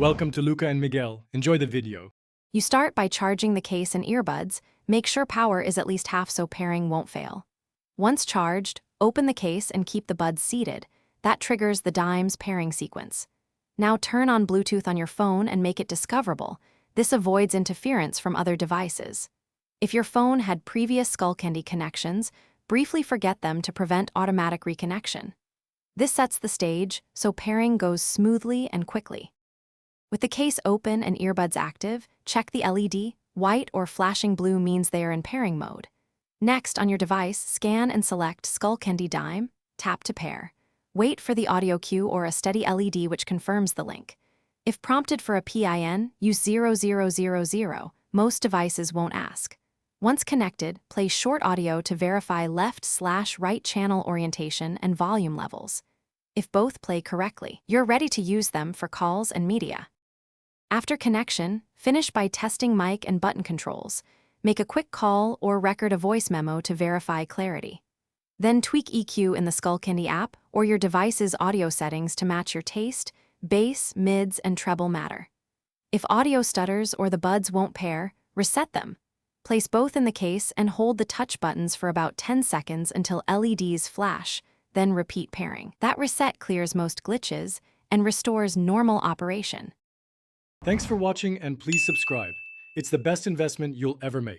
Welcome to Luca and Miguel. Enjoy the video. You start by charging the case and earbuds. Make sure power is at least half so pairing won't fail. Once charged, open the case and keep the buds seated. That triggers the Dime's pairing sequence. Now turn on Bluetooth on your phone and make it discoverable. This avoids interference from other devices. If your phone had previous Skullcandy connections, briefly forget them to prevent automatic reconnection. This sets the stage so pairing goes smoothly and quickly. With the case open and earbuds active, check the LED. White or flashing blue means they are in pairing mode. Next, on your device, scan and select Skullcandy Dime, tap to pair. Wait for the audio cue or a steady LED which confirms the link. If prompted for a PIN, use 0000. Most devices won't ask. Once connected, play short audio to verify left/right channel orientation and volume levels. If both play correctly, you're ready to use them for calls and media. After connection, finish by testing mic and button controls. Make a quick call or record a voice memo to verify clarity. Then tweak EQ in the Skullcandy app or your device's audio settings to match your taste. Bass, mids, and treble matter. If audio stutters or the buds won't pair, reset them. Place both in the case and hold the touch buttons for about 10 seconds until LEDs flash, then repeat pairing. That reset clears most glitches and restores normal operation. Thanks for watching and please subscribe. It's the best investment you'll ever make.